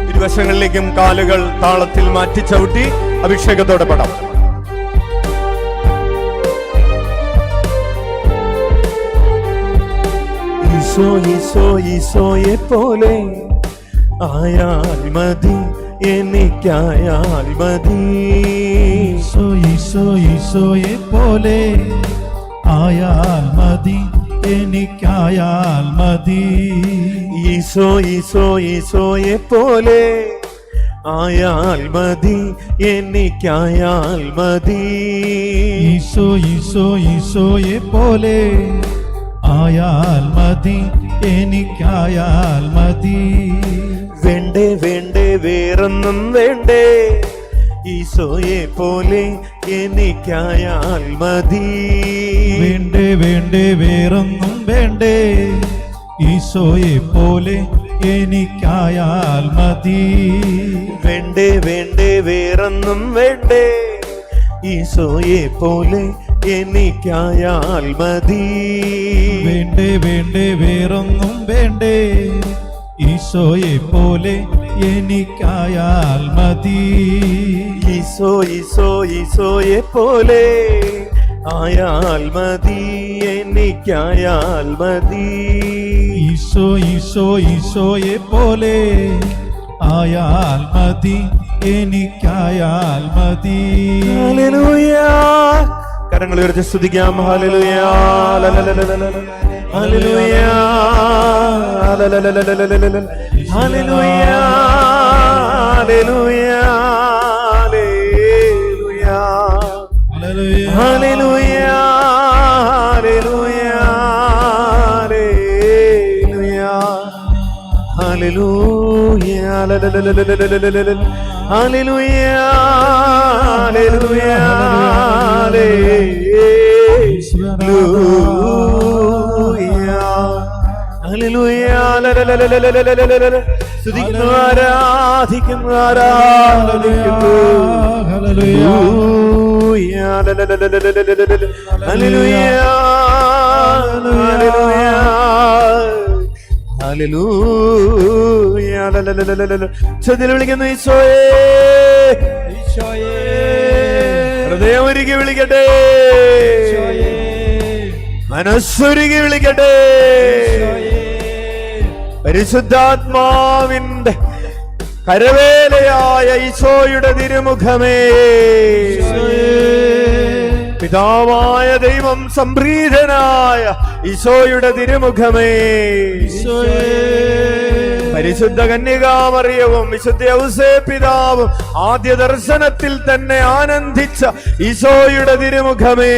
ഇരുവശങ്ങളിലേക്കും കാലുകൾ താളത്തിൽ മാറ്റി ചവിട്ടി അഭിഷേകത്തോടെ പാടാം. ഈശോ ഈശോ ഈശോയെ പോലെ ആയാൽ മതി, എനിക്കായാൽ മതി. ഈശോ ഈശോ ഈശോയെ പോലെ ആയാൽ മതി, എനിക്കായാൽ മതി. ഈശോ ഈശോ ഈശോയെ പോലെ ആയാൽ മതി, എനിക്കായാൽ മതി. ഈശോ ഈശോ ഈശോയെ പോലെ ആയാൽ മതി, എനിക്കായാൽ മതി. വേണ്ടേ വേണ്ടേ വേറൊന്നും വേണ്ടേ, ഈശോയെ പോലെ എനിക്കായാൽ മതി. വേണ്ടേ വേണ്ടേ വേറൊന്നും വേണ്ടേ, ഈശോയെ പോലെ എനിക്കായാൽ മതി. വേണ്ടേ വേണ്ടേ വേറൊന്നും വേണ്ടേ, ഈശോയെ പോലെ എനിക്കായാൽ മതി. വേണ്ടേ വേണ്ടേ വേറൊന്നും വേണ്ടേ, ഈശോയെ പോലെ എനിക്കായാൽ മതി. ഈശോ ഈശോ ഈശോയെ പോലെ ആയാൽ മതി, എനിക്കായാൽ മതി. ഈശോ ഈശോ ഈശോയെ പോലെ ആയാൽ മതി, എനിക്കായാൽ മതി. ഹല്ലേലൂയ. കരങ്ങൾ ഉയർത്തി സ്തുതിക്കാം. Hallelujah hallelujah hallelujah hallelujah hallelujah hallelujah hallelujah സ്തുതിക്കുന്നു, ആരാധിക്കുന്നു, ആരാധിക്കുന്നു. ചതിൽ വിളിക്കുന്നു ഈശോയെ, ഹൃദയം ഒരുക്കി വിളിക്കട്ടെ, മനസ്സൊരുക്കി വിളിക്കട്ടെ. പരിശുദ്ധാത്മാവിന്റെ കരവേലയായ ഈശോയുടെ തിരുമുഖമേ, പിതാവായ ദൈവം സംപ്രീതനായ ഈശോയുടെ തിരുമുഖമേ, പരിശുദ്ധ കന്യകാമറിയവും വിശുദ്ധ ഔസേപ്പ് പിതാവും ആദ്യ ദർശനത്തിൽ തന്നെ ആനന്ദിച്ച ഈശോയുടെ തിരുമുഖമേ,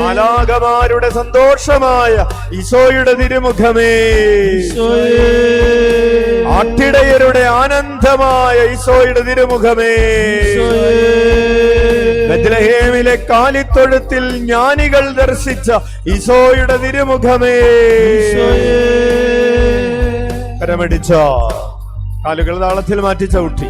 മാലാഖമാരുടെ സന്തോഷമായ ഈശോയുടെ തിരുമുഖമേ, ആട്ടിടയരുടെ ആനന്ദമായ ഈശോയുടെ തിരുമുഖമേ, ബെത്ലഹേമിലെ കാലിത്തൊഴുത്തിൽ ജ്ഞാനികൾ ദർശിച്ച ഈശോയുടെ തിരുമുഖമേ. കരമടിച്ച കാലുകൾ താളത്തിൽ മാറ്റി ചവിട്ടി.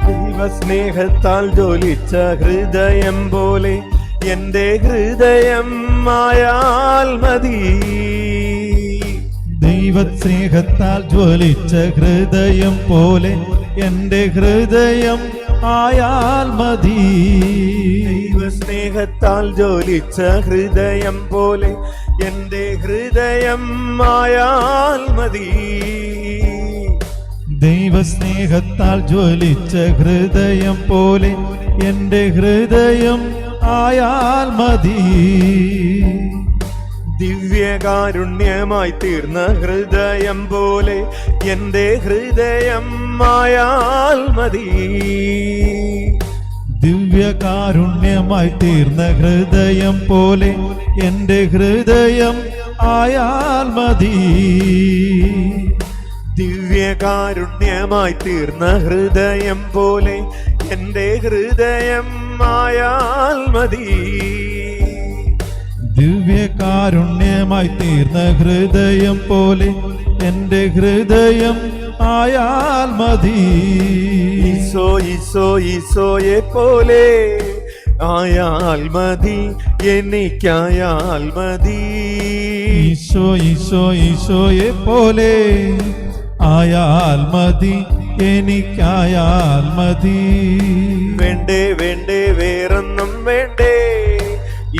ദൈവസ്നേഹത്താൽ ജ്വലിച്ച ഹൃദയം പോലെ എന്റെ ഹൃദയം ആയാൽ മതി. ദൈവസ്നേഹത്താൽ ജ്വലിച്ച ഹൃദയം പോലെ എന്റെ ഹൃദയം ആയാൽ മതി. ദൈവസ്നേഹത്താൽ ജ്വലിച്ച ഹൃദയം പോലെ എന്റെ ഹൃദയം ആയാൽ മതി. ദൈവസ്നേഹത്താൽ ജ്വലിച്ച ഹൃദയം പോലെ എന്റെ ഹൃദയം ആയാൽ മതി. ദിവ്യകാരുണ്യമായി തീർന്ന ഹൃദയം പോലെ എന്റെ ഹൃദയം ആയാൽ മതി. ദിവ്യകാരുണ്യമായി തീർന്ന ഹൃദയം പോലെ എന്റെ ഹൃദയം ആയാൽ മതി. ദിവ്യകാരുണ്യമായി തീർന്ന ഹൃദയം പോലെ എന്റെ ഹൃദയം ആയാൽ മതി. ദിവ്യകാരുണ്യമായി തീർന്ന ഹൃദയം പോലെ എന്റെ ഹൃദയം ആയാൽ മതി. ഈശോ ഈശോ ഈശോയെ പോലെ ആയാൽ മതി, എനിക്കായാൽ മതി. ഈശോ ഈശോ ഈശോയെ പോലെ ആയാൽ മതി, എനിക്കായാൽ മതി. വേണ്ടേ വേണ്ടേ വേറൊന്നും വേണ്ടേ,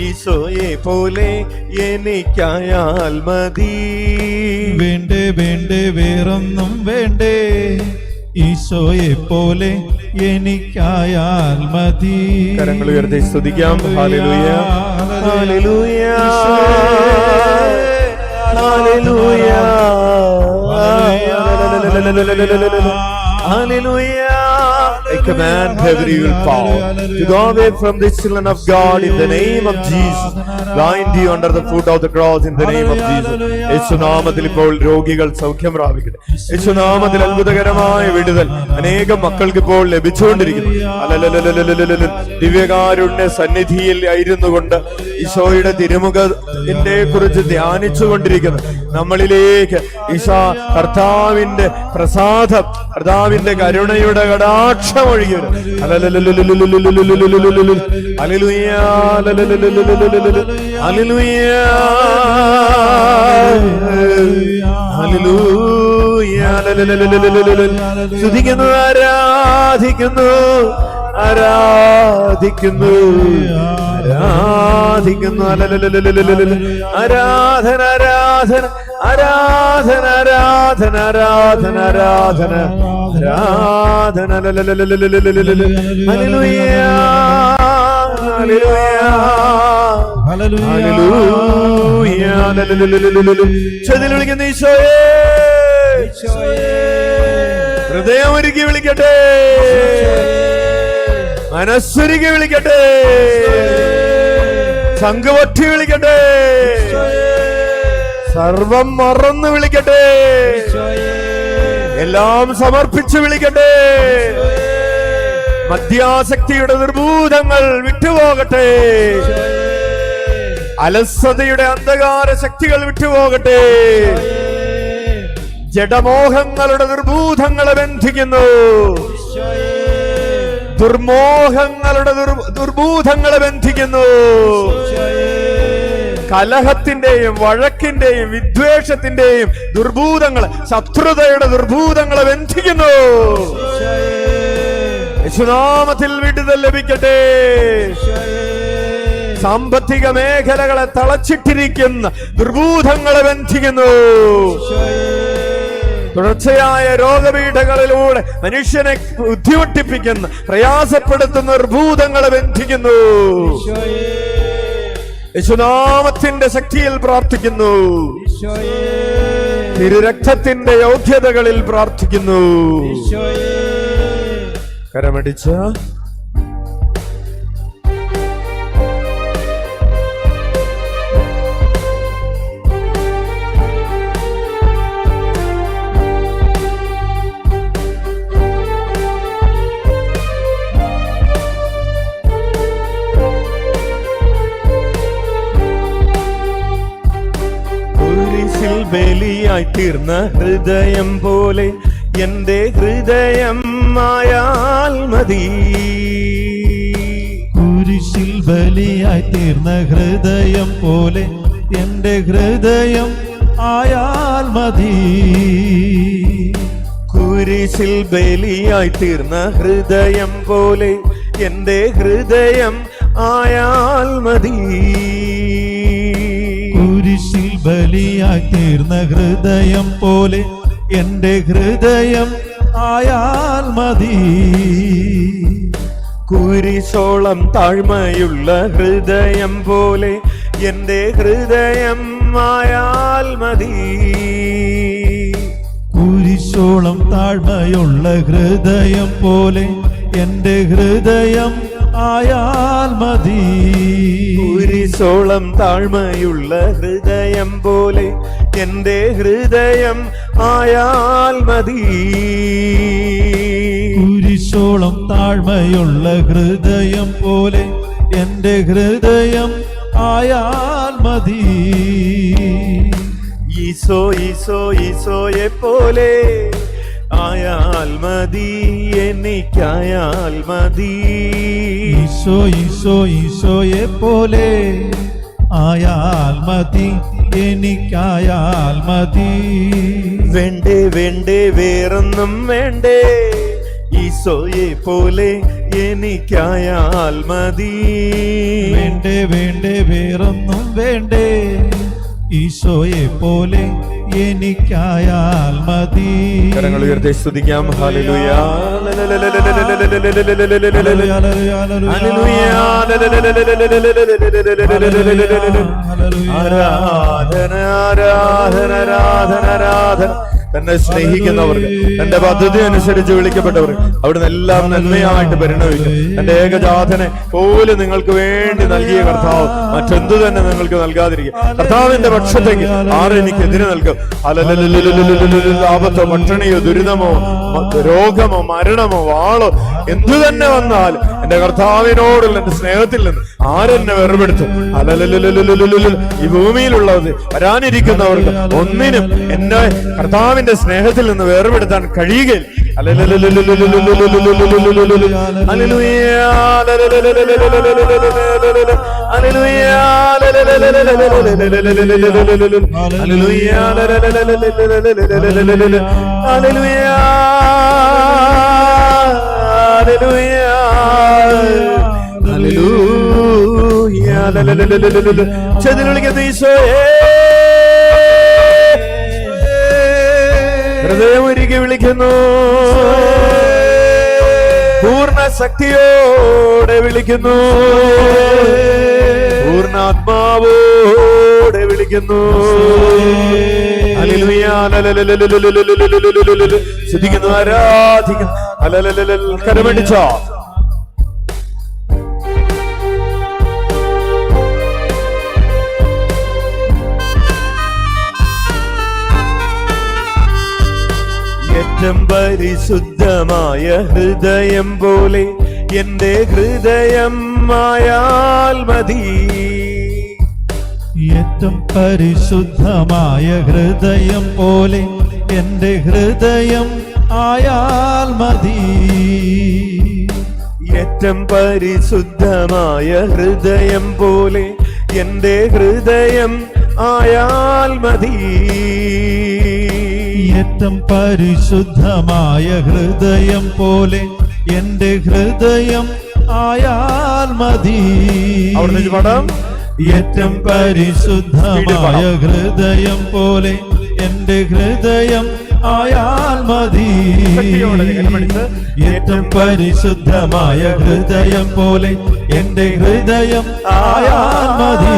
ഈശോയെ പോലെ എനിക്കായാൽ മതി. വേണ്ടേ വേണ്ടേ വേറൊന്നും വേണ്ടേ, ഈശോയെ പോലെ എനിക്കായാൽ മതി. കരങ്ങൾ ഉയർത്തി സ്തുതിക്കാം. Hallelujah hallelujah hallelujah hallelujah. I command every will power to go away from the children of God in the name of Jesus. Bind you under the foot of the cross in the name of Jesus. യേശുനാമത്തിൽ ഇപ്പോൾ രോഗികൾ സൗഖ്യം പ്രാപിക്കട്ടെ. യേശുനാമത്തിൽ അത്ഭുതകരമായ വിടുതൽ അനേകം മക്കൾക്ക് ഇപ്പോൾ ലഭിച്ചുകൊണ്ടിരിക്കുന്നു. ദിവ്യകാരുണ്യ സന്നിധിയിൽ ആയിരുന്നു കൊണ്ട് ഈശോയുടെ തിരുമുഖത്തെ കുറിച്ച് ധ്യാനിച്ചു കൊണ്ടിരിക്കുന്നു. നമ്മളിലേക്ക് ഈശോ കർത്താവിന്റെ പ്രസാദം, കർത്താവിന്റെ കരുണയുടെ കടാക്ഷം ഒഴുകി വരും. Hallelujah hallelujah hallelujah. സ്തുതിക്കുന്നു, ആരാധിക്കുന്നു, ആരാധിക്കുന്നു, ആരാധിക്കുന്നു. ആരാധന ആരാധന ആരാധന ആരാധന ആരാധന ആരാധന ആരാധന. Hallelujah hallelujah hallelujah. ചെതിൽ വിളിക്കുന്ന ഈശോയെ, ഹൃദയം ഒരുക്കി വിളിക്കട്ടെ, മനസ്സൊരുക്കി വിളിക്കട്ടെ, സംഘപറ്റി വിളിക്കട്ടെ, സർവം മറന്ന് വിളിക്കട്ടെ, എല്ലാം സമർപ്പിച്ച് വിളിക്കട്ടെ. മദ്യാസക്തിയുടെ ദുർഭൂതങ്ങൾ വിട്ടുപോകട്ടെ, അലസതയുടെ അന്ധകാര ശക്തികൾ വിട്ടുപോകട്ടെ. ജഡമോഹങ്ങളുടെ ദുർഭൂതങ്ങളെ ബന്ധിക്കുന്നു, ദുർമോഹങ്ങളുടെ ദുർഭൂതങ്ങളെ ബന്ധിക്കുന്നു. കലഹത്തിന്റെയും വഴക്കിന്റെയും വിദ്വേഷത്തിന്റെയും ദുർഭൂതങ്ങൾ, ശത്രുതയുടെ ദുർഭൂതങ്ങളെ ബന്ധിക്കുന്നു. യേശുനാമത്തിൽ വിടുതൽ ലഭിക്കട്ടെ. സാമ്പത്തിക മേഖലകളെ തളച്ചിട്ടിരിക്കുന്ന ദുർഭൂതങ്ങളെ ബന്ധിക്കുന്നു. തുടർച്ചയായ രോഗപീഠകളിലൂടെ മനുഷ്യനെ ബുദ്ധിമുട്ടിപ്പിക്കുന്ന, പ്രയാസപ്പെടുത്തുന്ന ദുർഭൂതങ്ങളെ ബന്ധിക്കുന്നു. യേശുനാമത്തിന്റെ ശക്തിയിൽ പ്രാർത്ഥിക്കുന്നു, തിരുരക്തത്തിന്റെ യോഗ്യതകളിൽ പ്രാർത്ഥിക്കുന്നു. കരമടിച്ച ബലിയായി തീർന്ന ഹൃദയം പോലെ എന്റെ ഹൃദയം ആയാൽ മതി. കുരിശിൽ ബലിയായി തീർന്ന ഹൃദയം പോലെ എന്റെ ഹൃദയം ആയാൽ മതി. കുരിശിൽ ബലിയായി തീർന്ന ഹൃദയം പോലെ എന്റെ ഹൃദയം ആയാൽ മതി. കുരിശിൽ ബലിയായി തീർന്ന ഹൃദയം പോലെ എന്റെ ഹൃദയം ആയാൽ മതി. കുരിശോളം താഴ്മയുള്ള ഹൃദയം പോലെ എന്റെ ഹൃദയം ആയാൽ മതി. കുരിശോളം താഴ്മയുള്ള ഹൃദയം പോലെ എന്റെ ഹൃദയം ആയാൽ മതി. കുരിശോളം താഴ്മയുള്ള ഹൃദയം പോലെ എന്റെ ഹൃദയം ആയാൽ മതി. കുരിശോളം താഴ്മയുള്ള ഹൃദയം പോലെ എന്റെ ഹൃദയം ആയാൽ മതി. ഈശോ ഈശോ ഈശോയെ പോലെ ആയാൽ മതി, എനിക്കായാൽ മതി. ഈശോ ഈശോ ഈശോയെ പോലെ ആയാൽ മതി, എനിക്കായാൽ മതി. വേണ്ടേ വേണ്ടേ വേറൊന്നും വേണ്ടേ, ഈശോയെ പോലെ എനിക്കായാൽ മതി. വേണ്ടേ വേണ്ടേ വേറൊന്നും വേണ്ടേ, ഈശോയെ പോലെ എനിക്കായാൽ മതി. കരങ്ങൾ ഉയർത്തി സ്തുതിക്കാം. ഹല്ലേലൂയ ആരാധന ആരാധന ആരാധന ആരാധന. തന്നെ സ്നേഹിക്കുന്നവർക്ക്, തന്റെ പദ്ധതി അനുസരിച്ച് വിളിക്കപ്പെട്ടവർ അവിടുന്ന് എല്ലാം നന്മയായിട്ട് പരിണമിക്കും. തന്റെ ഏകജാതനെ പോലും നിങ്ങൾക്ക് വേണ്ടി നൽകിയ കർത്താവ് മറ്റെന്തു തന്നെ നിങ്ങൾക്ക് നൽകാതിരിക്കും. കർത്താവിന്റെ പക്ഷത്തേക്ക് ആരെനിക്കെതിരെ നൽകും? ആപത്തോ പട്ടിണിയോ ദുരിതമോ രോഗമോ മരണമോ വാളോ എന്തു തന്നെ വന്നാലും എന്റെ കർത്താവിനോടുള്ള എന്റെ സ്നേഹത്തിൽ നിന്ന് ആരെന്നെ വേർപെടുത്തും? ഈ ഭൂമിയിലുള്ളത് വരാനിരിക്കുന്നവർക്ക് ഒന്നിനും എന്നെ കർത്താവിന്റെ സ്നേഹത്തിൽ നിന്ന് വേർപെടുത്താൻ കഴിയുകയില്ല. ചെതിലൊളിക്കുന്ന ഈശോയേ, ഹൃദയമൊരുക്കി വിളിക്കുന്നു, പൂർണ്ണ ശക്തിയോടെ വിളിക്കുന്നു, പൂർണ്ണാത്മാവോടെ വിളിക്കുന്നു. ശ്രദ്ധിക്കുന്നു, ആരാധിക്കുന്നു. കരമടിച്ചോ? ഏറ്റവും പരിശുദ്ധമായ ഹൃദയം പോലെ എന്റെ ഹൃദയം ആയാൽ മതി. ഏറ്റവും പരിശുദ്ധമായ ഹൃദയം പോലെ എന്റെ ഹൃദയം ആയാൽ മതി. ഏറ്റവും പരിശുദ്ധമായ ഹൃദയം പോലെ എന്റെ ഹൃദയം ആയാൽ മതി. ഏറ്റവും പരിശുദ്ധമായ ഹൃദയം പോലെ എന്റെ ഹൃദയം ആയാൽ മതി. അവിടുന്ന് പാടാം. ഏറ്റവും പരിശുദ്ധമായ ഹൃദയം പോലെ എന്റെ ഹൃദയം ആയാൽ മതി. ഏറ്റവും പരിശുദ്ധമായ ഹൃദയം പോലെ എന്റെ ഹൃദയം ആയാൽ മതി.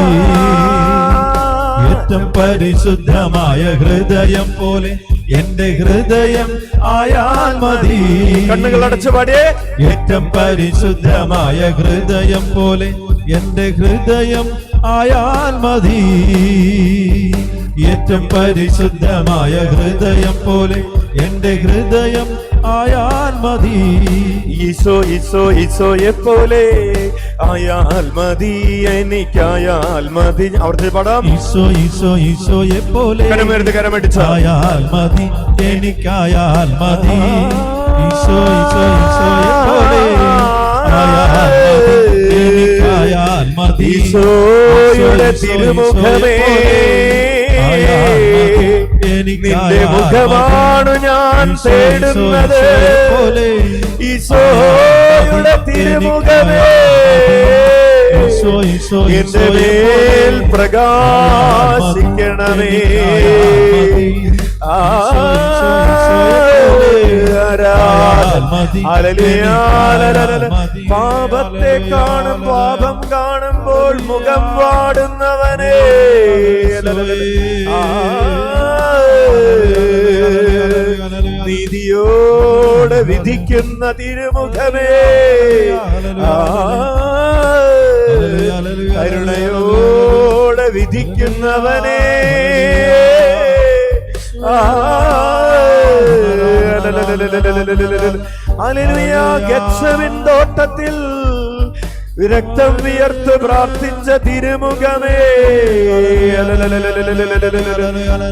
ഏറ്റവും പരിശുദ്ധമായ ഹൃദയം പോലെ എന്റെ ഹൃദയം ആയാൽ മതി. കണ്ണുകൾ അടച്ചു പാടിയേ. ഏറ്റവും പരിശുദ്ധമായ ഹൃദയം പോലെ എന്റെ ഹൃദയം ആയാൽ മതി. ഏറ്റവും പരിശുദ്ധമായ ഹൃദയം പോലെ എന്റെ ഹൃദയം ആയാൽ മതി. ഈശോ ഈശോ ഈശോയെ പോലെ ആയാൽ മതി, എനിക്കായാൽ മതി. അവിടുത്തെ പാടാം. ഈശോ ഈശോ ഈശോയെ പോലെ ആയാൽ മതി, എനിക്കായാൽ മതി. ഈശോ ഈശോ ഈശോയെ പോലെ ആയാൽ മതി, എനിക്കായാൽ മതി. ഈശോയുടെ തിരുമുഖമേ, നിന്റെ മുഖമാണു ഞാൻ തേടുന്നത്. ഈശോയുടെ തിരുമുഖമേ, എന്റെ മേൽ പ്രകാശിക്കണമേ. പാപത്തെ കാണും, പാപം കാണുമ്പോൾ മുഖം വാടുന്നവനെ, നീതിയോടെ വിധിക്കുന്ന തിരുമുഖമേ, കരുണയോടെ വിധിക്കുന്നവനെ, ഗെത്സെമനി തോട്ടത്തിൽ രക്തം വിയർത്ത് പ്രാർത്ഥിച്ച തിരുമുഖമേ,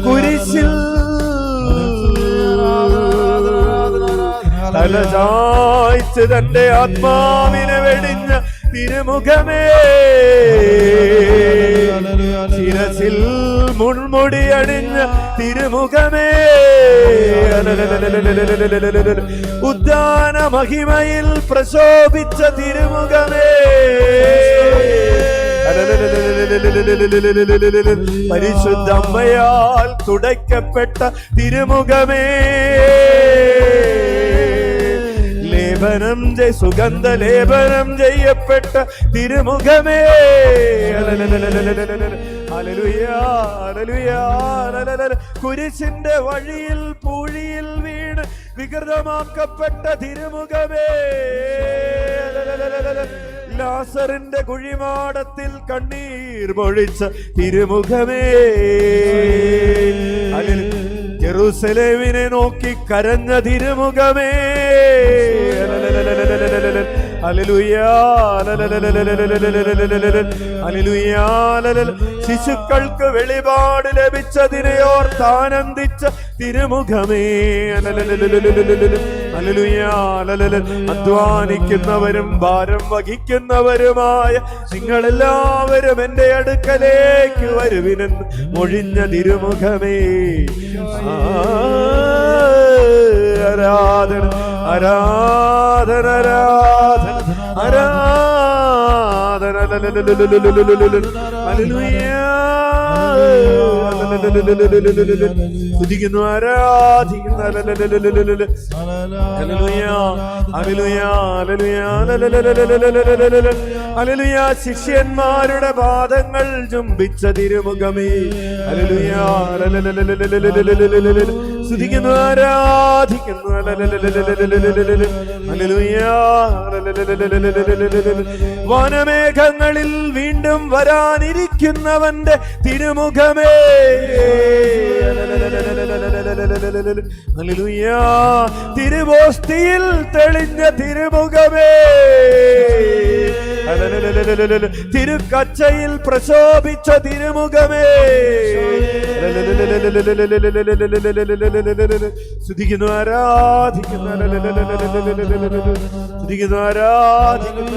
കുരിശിൽ തല ചായ്ച്ച് തന്റെ ആത്മാവിനെ വെടിഞ്ഞ തിരുമുഖമേ, ശിരസിൽ മുൾമുടി അണിഞ്ഞ തിരുമുഖമേ, ഉദ്ദാന മഹിമയിൽ പ്രശോഭിച്ച തിരുമുഖമേ, പരിശുദ്ധ അമ്മയാൽ തുടയ്ക്കപ്പെട്ട തിരുമുഖമേ, ലേപനം സുഗന്ധ ലേപനം ചെയ്യപ്പെട്ട തിരുമുഖമേ, ഹല്ലേലൂയാ ഹല്ലേലൂയാ ഹല്ലേലൂയ. കുരിശിന്റെ വഴിയിൽ പൂഴിയിൽ വീണ് വികൃതമാക്കപ്പെട്ട തിരുമുഖമേ, ലാസറിന്റെ കുഴിമാടത്തിൽ കണ്ണീർ പൊഴിച്ച തിരുമുഖമേ, ജെറുസലേമിനെ നോക്കി കരഞ്ഞ തിരുമുഖമേ, ഹല്ലേലൂയാ ഹല്ലേലൂയാ. ശിശുക്കൾക്ക് വെളിപാട് ലഭിച്ചതിനെ ഓർത്ത് ആനന്ദിച്ച തിരുമുഖമേ, ഹല്ലേലൂയാ. അധ്വാനിക്കുന്നവരും ഭാരം വഹിക്കുന്നവരുമായ നിങ്ങളെല്ലാവരും എന്റെ അടുക്കലേക്ക് വരുവിനെന്ന് മൊഴിഞ്ഞ തിരുമുഖമേ, ആരാധന ആരാധന ആരാധന തുതിക്കുന്നു ആരാധിക്കുന്നു. ശിഷ്യന്മാരുടെ പാദങ്ങൾ ചുംബിച്ച തിരുമുഖമേ, സ്തുതിക്കുന്നു ആരാധിക്കുന്നു. വനമേഘങ്ങളിൽ വീണ്ടും വരാനിരിക്കുന്നവന്റെ തിരുമുഖമേ, ഹല്ലേലൂയാ. തിരുവോസ്തിയിൽ തെളിഞ്ഞ തിരുമുഖമേ, തിരുക്കച്ചയിൽ പ്രശോഭിച്ച തിരുമുഖമേ, സ്തുതിക്കുന്നു ആരാധിക്കുന്നു. സ്തുതിക്കുന്നു ആരാധിക്കുന്നു.